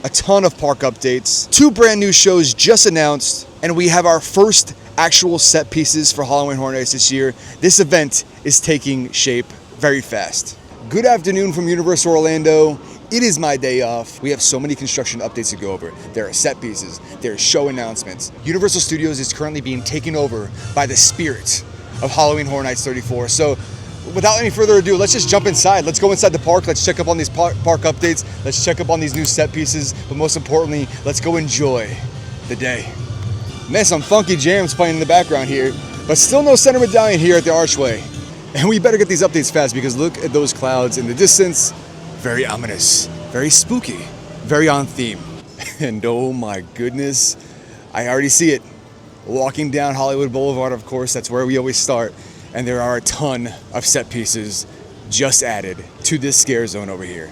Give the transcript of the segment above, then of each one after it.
a ton of park updates, 2 brand new shows just announced, and we have our first actual set pieces for Halloween Horror Nights this year. This event is taking shape very fast. Good afternoon from Universal Orlando. It is my day off. We have so many construction updates to go over. There are set pieces, there are show announcements. Universal Studios is currently being taken over by the spirit of Halloween Horror Nights 34. So without any further ado, let's just jump inside. Let's go inside the park. Let's check up on these park updates. Let's check up on these new set pieces. But most importantly, let's go enjoy the day. Man, some funky jams playing in the background here, but still no center medallion here at the archway. And we better get these updates fast because look at those clouds in the distance. Very ominous, very spooky, very on theme. And oh my goodness, I already see it. Walking down Hollywood Boulevard, of course, that's where we always start. And there are a ton of set pieces just added to this scare zone over here.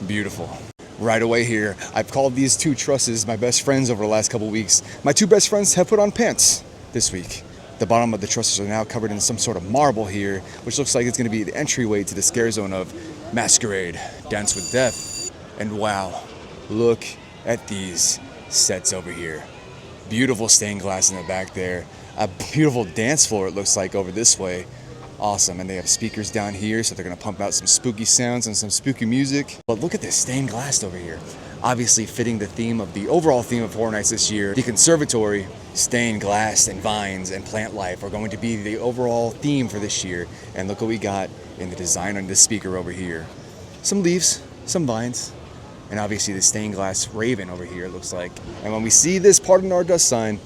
Beautiful. Right away here, I've called these 2 trusses my best friends over the last couple weeks. My 2 best friends have put on pants this week. The bottom of the trusses are now covered in some sort of marble here, which looks like it's going to be the entryway to the scare zone of Masquerade, Dance with Death. And wow, look at these sets over here. Beautiful stained glass in the back there. A beautiful dance floor it looks like over this way. Awesome, and they have speakers down here, so they're going to pump out some spooky sounds and some spooky music. But look at this stained glass over here. Obviously fitting the theme of the overall theme of Horror Nights this year. The conservatory, stained glass and vines and plant life are going to be the overall theme for this year. And look what we got in the design on this speaker over here. Some leaves, some vines, and obviously the stained glass raven over here, it looks like. And when we see this "Pardon Our Dust" sign,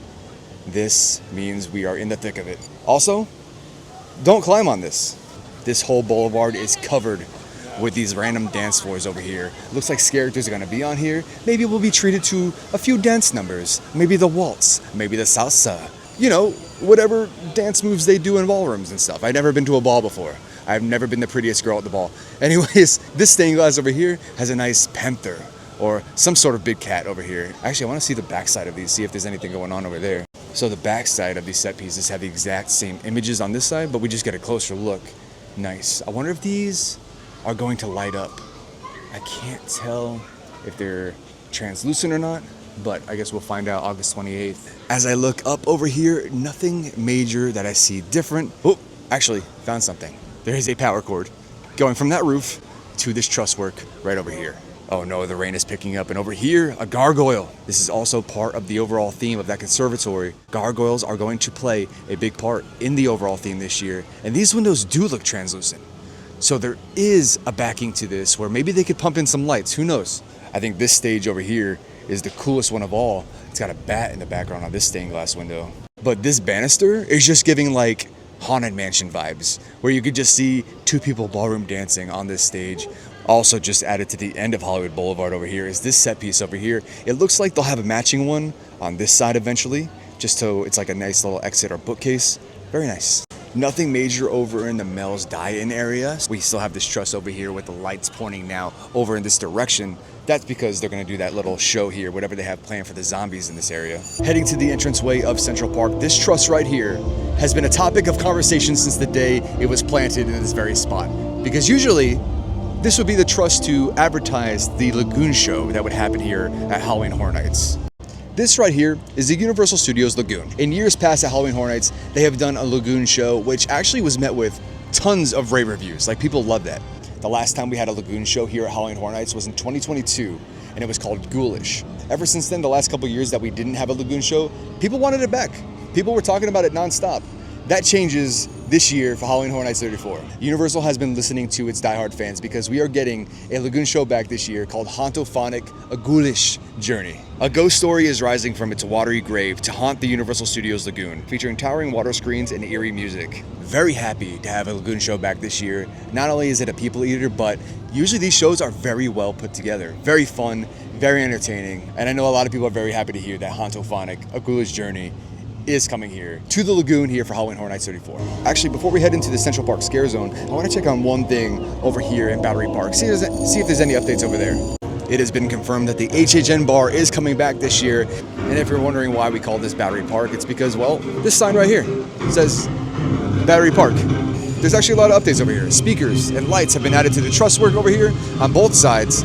this means we are in the thick of it. Also, don't climb on this. This whole boulevard is covered with these random dance floors over here. Looks like characters are gonna be on here. Maybe we'll be treated to a few dance numbers. Maybe the waltz, maybe the salsa. You know, whatever dance moves they do in ballrooms and stuff. I've never been to a ball before. I've never been the prettiest girl at the ball. Anyways, this stained glass over here has a nice panther or some sort of big cat over here. Actually, I wanna see the backside of these, see if there's anything going on over there. So the backside of these set pieces have the exact same images on this side, but we just get a closer look. Nice. I wonder if these are going to light up. I can't tell if they're translucent or not, but I guess we'll find out August 28th. As I look up over here, nothing major that I see different. Oh, actually, found something. There is a power cord going from that roof to this truss work right over here. Oh no, the rain is picking up, and over here, a gargoyle. This is also part of the overall theme of that conservatory. Gargoyles are going to play a big part in the overall theme this year, and these windows do look translucent. So there is a backing to this where maybe they could pump in some lights, who knows? I think this stage over here is the coolest one of all. It's got a bat in the background on this stained glass window. But this banister is just giving like Haunted Mansion vibes, where you could just see 2 people ballroom dancing on this stage. Also just added to the end of Hollywood Boulevard over here is this set piece over here. It looks like they'll have a matching one on this side eventually, just so it's like a nice little exit or bookcase. Very nice. Nothing major over in the Mel's Die-In area. We still have this truss over here with the lights pointing now over in this direction. That's because they're gonna do that little show here, whatever they have planned for the zombies in this area. Heading to the entranceway of Central Park, this truss right here has been a topic of conversation since the day it was planted in this very spot. Because usually, this would be the truss to advertise the Lagoon show that would happen here at Halloween Horror Nights. This right here is the Universal Studios Lagoon. In years past at Halloween Horror Nights, they have done a Lagoon show, which actually was met with tons of rave reviews. Like, people love that. The last time we had a Lagoon show here at Halloween Horror Nights was in 2022, and it was called Ghoulish. Ever since then, the last couple years that we didn't have a Lagoon show, people wanted it back. People were talking about it nonstop. That changes this year for Halloween Horror Nights 34. Universal has been listening to its diehard fans because we are getting a Lagoon show back this year called Hauntophonic, a Ghoulish Journey. A ghost story is rising from its watery grave to haunt the Universal Studios Lagoon, featuring towering water screens and eerie music. Very happy to have a Lagoon show back this year. Not only is it a people eater, but usually these shows are very well put together. Very fun, very entertaining, and I know a lot of people are very happy to hear that Hauntophonic, a Ghoulish Journey is coming here to the Lagoon here for Halloween Horror Nights 34. Actually, before we head into the Central Park Scare Zone, I want to check on one thing over here in Battery Park. See if there's any updates over there. It has been confirmed that the HHN bar is coming back this year. And if you're wondering why we call this Battery Park, it's because, well, this sign right here says Battery Park. There's actually a lot of updates over here. Speakers and lights have been added to the truss work over here on both sides.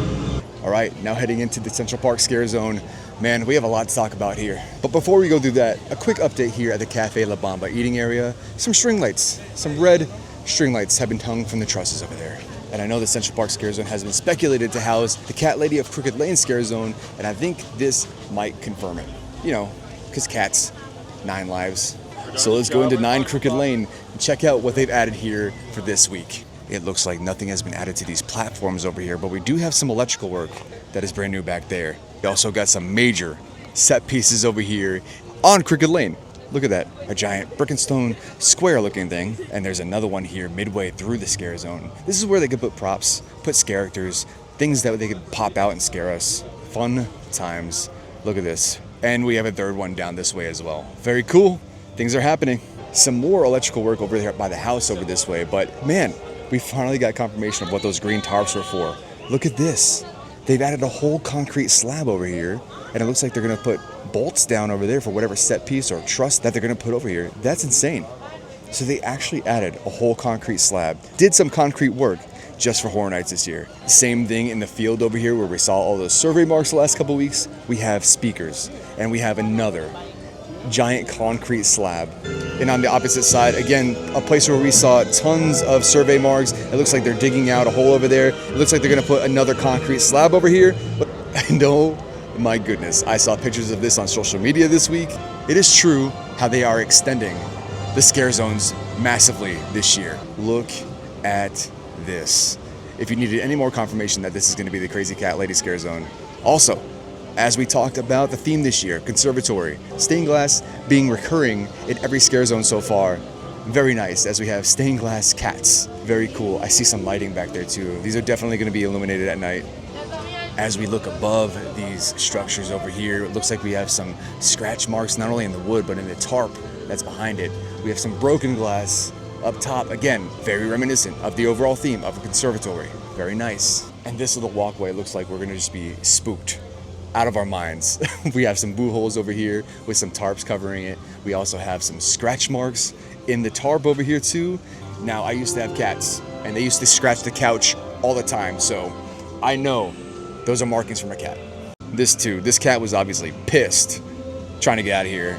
All right, now heading into the Central Park Scare Zone. Man, we have a lot to talk about here. But before we go do that, a quick update here at the Cafe La Bamba eating area. Some string lights, some red string lights have been hung from the trusses over there. And I know the Central Park Scare Zone has been speculated to house the Cat Lady of Crooked Lane Scare Zone, and I think this might confirm it. You know, because cats, 9 lives. So let's go into 9 Crooked Lane and check out what they've added here for this week. It looks like nothing has been added to these platforms over here, but we do have some electrical work that is brand new back there. We also got some major set pieces over here on Crooked Lane. Look at that, a giant brick and stone square looking thing. And there's another one here midway through the scare zone. This is where they could put props, put characters, things that they could pop out and scare us. Fun times. Look at this. And we have a third one down this way as well. Very cool. Things are happening. Some more electrical work over there by the house over this way, but man, we finally got confirmation of what those green tarps were for. Look at this. They've added a whole concrete slab over here, and it looks like they're gonna put bolts down over there for whatever set piece or truss that they're gonna put over here. That's insane. So they actually added a whole concrete slab, did some concrete work just for Horror Nights this year. Same thing in the field over here where we saw all those survey marks the last couple weeks. We have speakers, and we have another giant concrete slab. And on the opposite side, again, a place where we saw tons of survey marks. It looks like they're digging out a hole over there. It looks like they're gonna put another concrete slab over here. But no, my goodness, I saw pictures of this on social media this week. It is true how they are extending the scare zones massively this year. Look at this. If you needed any more confirmation that this is gonna be the Crazy Cat Lady Scare Zone. Also, as we talked about the theme this year, conservatory, stained glass being recurring in every scare zone so far. Very nice, as we have stained glass cats. Very cool. I see some lighting back there too. These are definitely going to be illuminated at night. As we look above these structures over here, it looks like we have some scratch marks, not only in the wood, but in the tarp that's behind it. We have some broken glass up top. Again, very reminiscent of the overall theme of a conservatory. Very nice. And this little walkway looks like we're going to just be spooked out of our minds. We have some boo holes over here with some tarps covering it. We also have some scratch marks in the tarp over here too. Now, I used to have cats and they used to scratch the couch all the time, so I know those are markings from a cat. This too, this cat was obviously pissed trying to get out of here.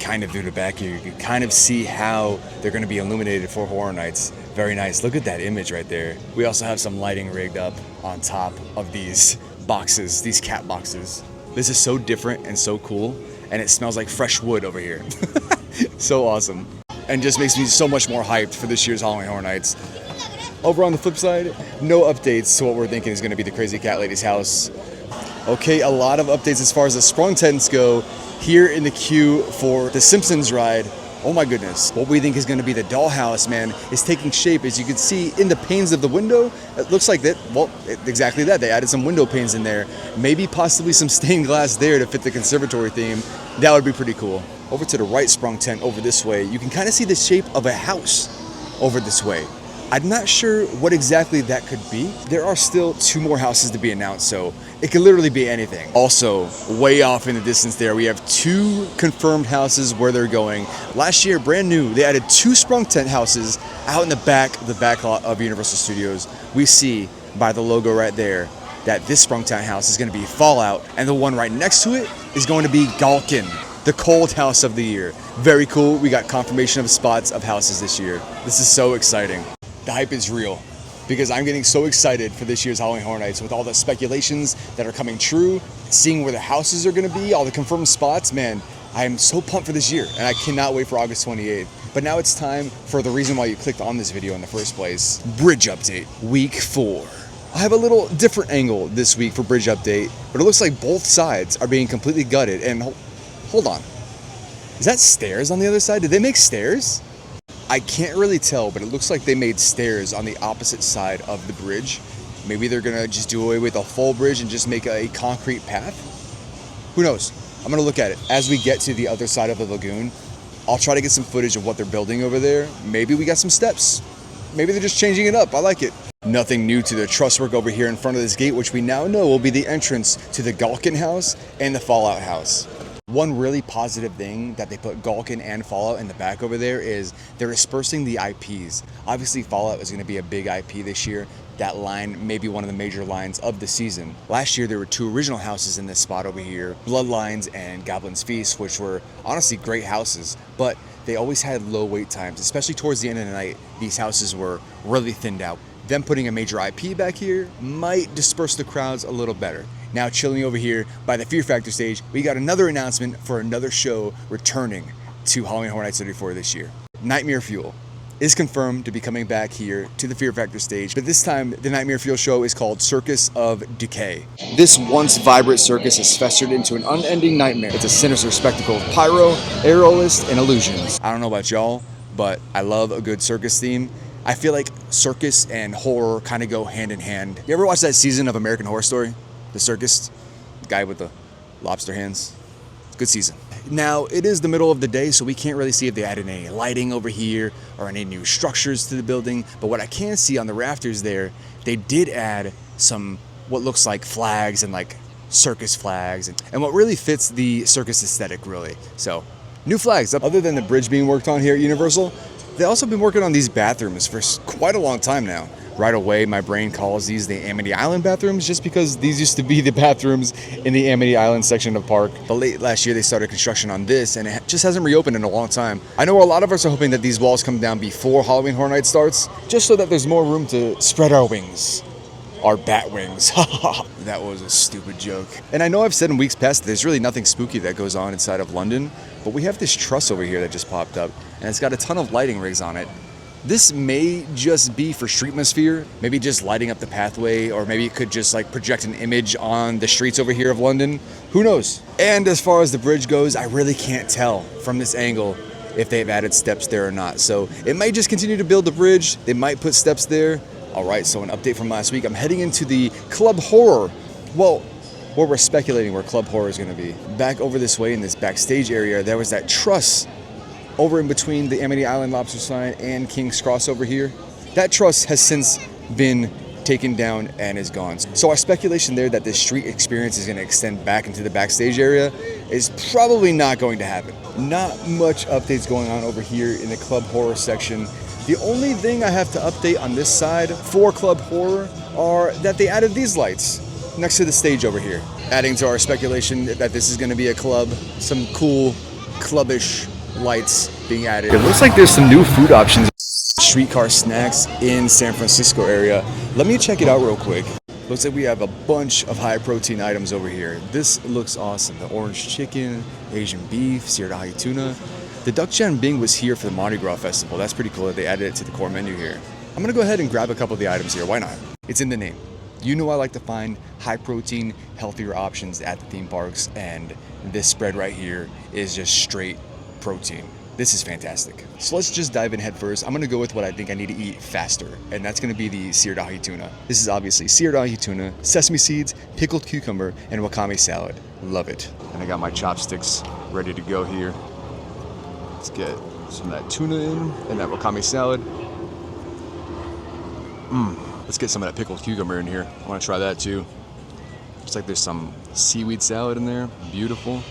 Kind of through the back here, you can kind of see how they're going to be illuminated for Horror Nights. Very nice. Look at that image right there. We also have some lighting rigged up on top of these boxes, these cat boxes. This is so different and so cool, and it smells like fresh wood over here. So awesome. And just makes me so much more hyped for this year's Halloween Horror Nights. Over on the flip side, no updates to what we're thinking is going to be the Crazy Cat Lady's house. Okay, a lot of updates as far as the sprung tents go. Here in the queue for the Simpsons ride, oh my goodness, what we think is going to be the dollhouse, man, is taking shape. As you can see in the panes of the window, it looks like that, well, exactly that. They added some window panes in there. Maybe possibly some stained glass there to fit the conservatory theme. That would be pretty cool. Over to the right sprung tent over this way, you can kind of see the shape of a house over this way. I'm not sure what exactly that could be. There are still 2 more houses to be announced, so it could literally be anything. Also, way off in the distance there, we have 2 confirmed houses where they're going. Last year, brand new, they added 2 sprung tent houses out in the back lot of Universal Studios. We see by the logo right there that this sprung tent house is going to be Fallout, and the one right next to it is going to be Galkin, the cold house of the year. Very cool. We got confirmation of spots of houses this year. This is so exciting. The hype is real because I'm getting so excited for this year's Halloween Horror Nights with all the speculations that are coming true, seeing where the houses are going to be, all the confirmed spots. Man, I am so pumped for this year and I cannot wait for August 28th. But now it's time for the reason why you clicked on this video in the first place. Bridge update, week 4. I have a little different angle this week for bridge update, but it looks like both sides are being completely gutted. And hold on, is that stairs on the other side? Did they make stairs? I can't really tell, but it looks like they made stairs on the opposite side of the bridge. Maybe they're gonna just do away with a full bridge and just make a concrete path. Who knows? I'm gonna look at it. As we get to the other side of the lagoon, I'll try to get some footage of what they're building over there. Maybe we got some steps. Maybe they're just changing it up. I like it. Nothing new to the truss work over here in front of this gate, which we now know will be the entrance to the Galkin house and the Fallout house. One really positive thing that they put Galkin and Fallout in the back over there is they're dispersing the IPs. Obviously, Fallout is going to be a big IP this year. Galkin that line may be one of the major lines of the season. Last year, there were two original houses in this spot over here, Bloodlines and Goblin's Feast, which were honestly great houses, but they always had low wait times, especially towards the end of the night. These houses were really thinned out. Them putting a major IP back here might disperse the crowds a little better. Now chilling over here by the Fear Factor stage, we got another announcement for another show returning to Halloween Horror Nights 34 this year. Nightmare Fuel is confirmed to be coming back here to the Fear Factor stage, but this time the Nightmare Fuel show is called Circus of Decay. This once vibrant circus has festered into an unending nightmare. It's a sinister spectacle of pyro, aerialist, and illusions. I don't know about y'all, but I love a good circus theme. I feel like circus and horror kind of go hand in hand. You ever watch that season of American Horror Story? The circus? The guy with the lobster hands? Good season. Now, it is the middle of the day, so we can't really see if they added any lighting over here or any new structures to the building. But what I can see on the rafters there, they did add some what looks like flags and like circus flags and what really fits the circus aesthetic, really. So, new flags. Other than the bridge being worked on here at Universal, they've also been working on these bathrooms for quite a long time now. Right away, my brain calls these the Amity Island bathrooms just because these used to be the bathrooms in the Amity Island section of the park. But late last year, they started construction on this, and it just hasn't reopened in a long time. I know a lot of us are hoping that these walls come down before Halloween Horror Nights starts, just so that there's more room to spread our wings. Our bat wings. That was a stupid joke. And I know I've said in weeks past that there's really nothing spooky that goes on inside of London, but we have this truss over here that just popped up, and it's got a ton of lighting rigs on it. This may just be for streetmosphere, maybe just lighting up the pathway, or maybe it could just like project an image on the streets over here of London. Who knows? And as far as the bridge goes, I really can't tell from this angle if they've added steps there or not. So it might just continue to build the bridge. They might put steps there. All right, so an update from last week. I'm heading into the Club Horror. Well, we're speculating where Club Horror is going to be. Back over this way in this backstage area, there was that truss over in between the Amity Island Lobster sign and King's Cross over here. That truss has since been taken down and is gone. So our speculation there that this street experience is going to extend back into the backstage area is probably not going to happen. Not much updates going on over here in the Club Horror section. The only thing I have to update on this side for Club Horror are that they added these lights next to the stage over here, adding to our speculation that this is going to be a club, some cool clubbish lights being added. It looks like there's some new food options. Streetcar snacks in San Francisco area. Let me check it out real quick. Looks like we have a bunch of high protein items over here. This looks awesome. The orange chicken, Asian beef, seared ahi tuna. The Duck Chan Bing was here for the Mardi Gras festival. That's pretty cool that they added it to the core menu here. I'm gonna go ahead and grab a couple of the items here. Why not? It's in the name. You know I like to find high protein, healthier options at the theme parks, and this spread right here is just straight protein. This is fantastic. So let's just dive in head first. I'm gonna go with what I think I need to eat faster, and that's gonna be the seared ahi tuna. This is obviously seared ahi tuna, sesame seeds, pickled cucumber, and wakame salad. Love it. And I got my chopsticks ready to go here. Let's get some of that tuna in and that wakame salad. Let's get some of that pickled cucumber in here. I wanna try that too. Looks like there's some seaweed salad in there. Beautiful.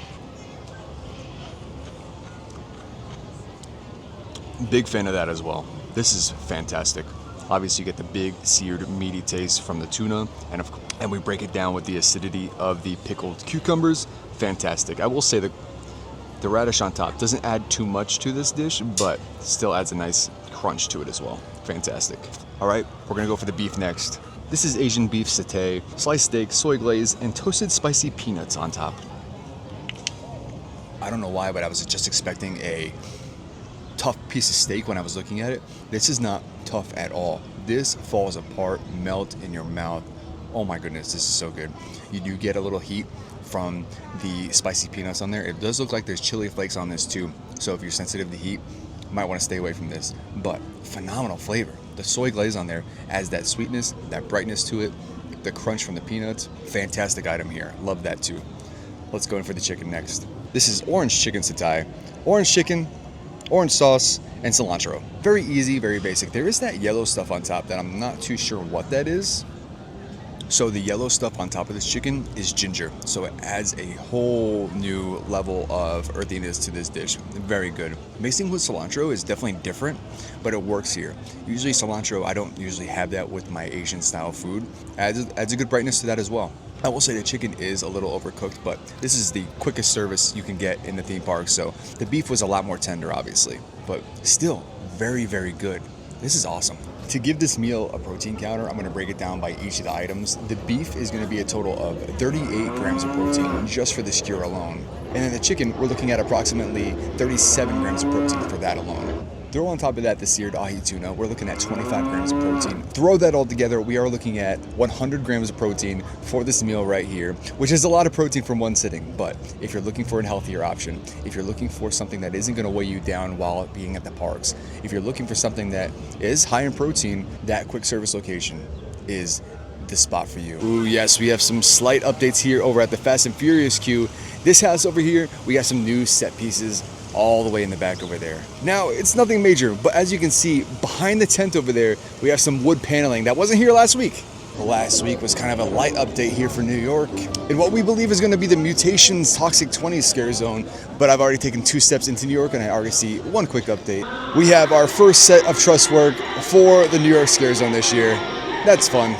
Big fan of that as well. This is fantastic. Obviously, you get the big seared meaty taste from the tuna, and we break it down with the acidity of the pickled cucumbers. Fantastic. I will say that the radish on top doesn't add too much to this dish, but still adds a nice crunch to it as well. Fantastic. All right, we're gonna go for the beef next. This is Asian beef satay, sliced steak, soy glaze, and toasted spicy peanuts on top. I don't know why, but I was just expecting a tough piece of steak when I was looking at it. This is not tough at all. This falls apart, melt in your mouth. Oh my goodness, this is so good. You do get a little heat from the spicy peanuts on there. It does look like there's chili flakes on this too, so if you're sensitive to heat, you might want to stay away from this, but phenomenal flavor. The soy glaze on there adds that sweetness, that brightness to it, the crunch from the peanuts. Fantastic item here. Love that too. Let's go in for the chicken next. This is orange chicken satay. Orange chicken, orange sauce, and cilantro. Very easy, very basic. There is that yellow stuff on top that I'm not too sure what that is. So the yellow stuff on top of this chicken is ginger, so it adds a whole new level of earthiness to this dish. Very good. Mixing with cilantro is definitely different, but it works here. Usually cilantro, I don't usually have that with my Asian style food. Adds a good brightness to that as well. I will say the chicken is a little overcooked, but this is the quickest service you can get in the theme park, so the beef was a lot more tender, obviously, but still very, very good. This is awesome. To give this meal a protein counter, I'm going to break it down by each of the items. The beef is going to be a total of 38 grams of protein just for the skewer alone. And then the chicken, we're looking at approximately 37 grams of protein for that alone. Throw on top of that the seared ahi tuna, we're looking at 25 grams of protein. Throw that all together, we are looking at 100 grams of protein for this meal right here, which is a lot of protein from one sitting. But if you're looking for a healthier option, if you're looking for something that isn't going to weigh you down while being at the parks, if you're looking for something that is high in protein, that quick service location is the spot for you. Ooh, yes, we have some slight updates here over at the Fast and Furious queue. This house over here, we got some new set pieces all the way in the back over there. Now, it's nothing major, but as you can see, behind the tent over there, we have some wood paneling that wasn't here last week. Last week was kind of a light update here for New York in what we believe is going to be the Mutations Toxic 20 scare zone, but I've already taken 2 steps into New York and I already see one quick update. We have our first set of truss work for the New York scare zone this year. That's fun.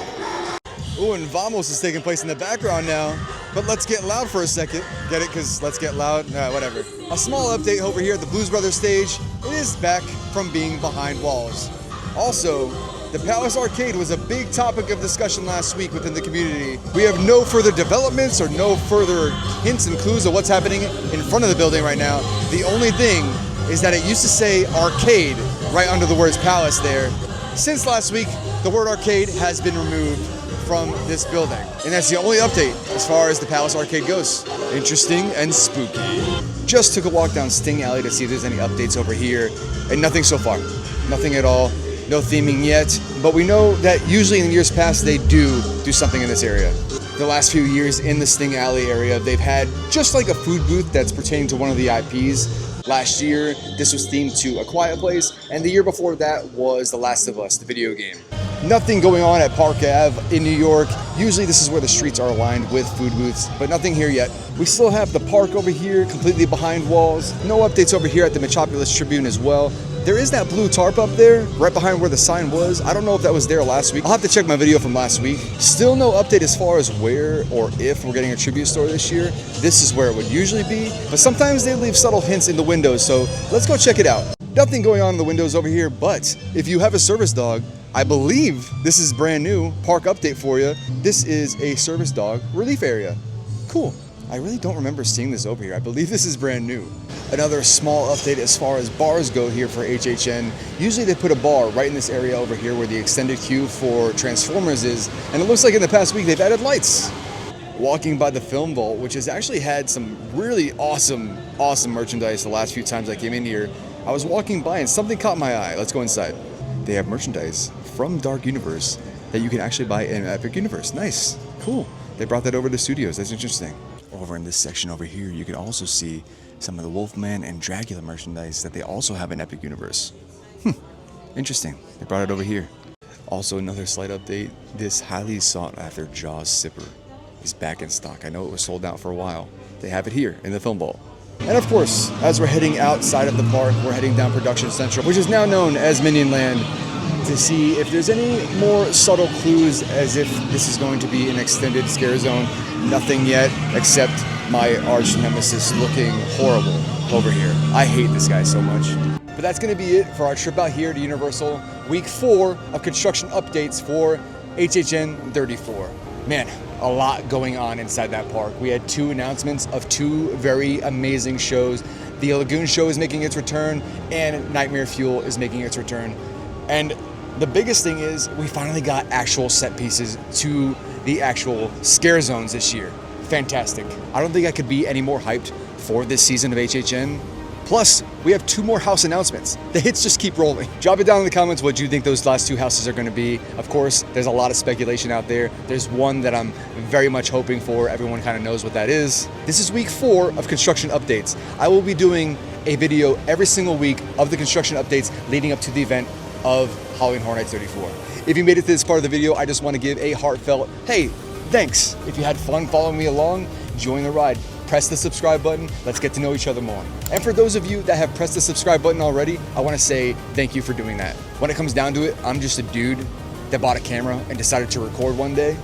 Ooh, and Vamos is taking place in the background now. But let's get loud for a second. Get it? Because let's get loud? Whatever. A small update over here at the Blues Brothers stage. It is back from being behind walls. Also, the Palace Arcade was a big topic of discussion last week within the community. We have no further developments or no further hints and clues of what's happening in front of the building right now. The only thing is that it used to say arcade right under the words Palace there. Since last week, the word arcade has been removed from this building. And that's the only update as far as the Palace Arcade goes. Interesting and spooky. Just took a walk down Sting Alley to see if there's any updates over here, and nothing so far. Nothing at all. No theming yet, but we know that usually in years past they do something in this area. The last few years in the Sting Alley area, they've had just like a food booth that's pertaining to one of the IPs. Last year, this was themed to A Quiet Place, and the year before that was The Last of Us, the video game. Nothing going on at Park Ave in New York. Usually this is where the streets are aligned with food booths, but nothing here yet. We still have the park over here, completely behind walls. No updates over here at the Metropolis Tribune as well. There is that blue tarp up there, right behind where the sign was. I don't know if that was there last week. I'll have to check my video from last week. Still no update as far as where or if we're getting a tribute store this year. This is where it would usually be, but sometimes they leave subtle hints in the windows, so let's go check it out. Nothing going on in the windows over here, but if you have a service dog, I believe this is brand new. Park update for you. This is a service dog relief area. Cool. I really don't remember seeing this over here. I believe this is brand new. Another small update as far as bars go here for HHN. Usually they put a bar right in this area over here where the extended queue for Transformers is, and it looks like in the past week they've added lights. Walking by the Film Vault, which has actually had some really awesome merchandise the last few times I came in here. I was walking by and something caught my eye. Let's go inside. They have merchandise from Dark Universe that you can actually buy in Epic Universe. Nice. Cool. They brought that over to the studios. That's interesting. Over in this section over here, you can also see some of the Wolfman and Dracula merchandise that they also have in Epic Universe. Interesting. They brought it over here. Also, another slight update. This highly sought after Jaws sipper is back in stock. I know it was sold out for a while. They have it here in the Film Vault. And of course, as we're heading outside of the park, we're heading down Production Central, which is now known as Minion Land, to see if there's any more subtle clues as if this is going to be an extended scare zone. Nothing yet, except my arch nemesis looking horrible over here. I hate this guy so much. But that's going to be it for our trip out here to Universal. Week 4 of construction updates for HHN 34. Man, a lot going on inside that park. We had 2 announcements of 2 very amazing shows. The Lagoon show is making its return, and Nightmare Fuel is making its return. And the biggest thing is we finally got actual set pieces to the actual scare zones this year. Fantastic. I don't think I could be any more hyped for this season of HHN. Plus, we have 2 more house announcements. The hits just keep rolling. Drop it down in the comments what you think those last 2 houses are going to be. Of course, there's a lot of speculation out there. There's one that I'm very much hoping for. Everyone kind of knows what that is. This is week 4 of construction updates. I will be doing a video every single week of the construction updates leading up to the event of Halloween Horror Nights 34. If you made it to this part of the video, I just want to give a heartfelt, hey, thanks. If you had fun following me along, join the ride. Press the subscribe button. Let's get to know each other more. And for those of you that have pressed the subscribe button already, I want to say thank you for doing that. When it comes down to it, I'm just a dude that bought a camera and decided to record one day.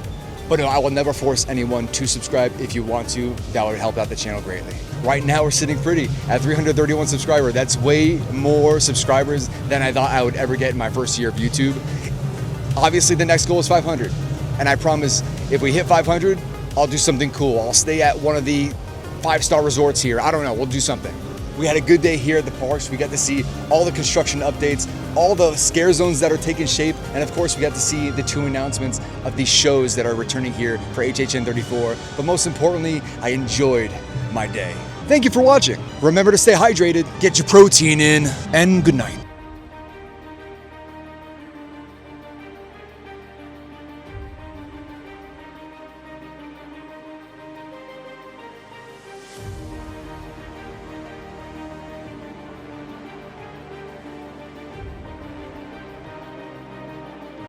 But no, I will never force anyone to subscribe. If you want to, that would help out the channel greatly. Right now, we're sitting pretty at 331 subscribers. That's way more subscribers than I thought I would ever get in my first year of YouTube. Obviously, the next goal is 500. And I promise, if we hit 500, I'll do something cool. I'll stay at one of the 5-star resorts here. I don't know, we'll do something. We had a good day here at the parks. We got to see all the construction updates, all the scare zones that are taking shape, and of course we got to see the 2 announcements of these shows that are returning here for HHN 34. But most importantly, I enjoyed my day. Thank you for watching. Remember to stay hydrated, get your protein in, and good night.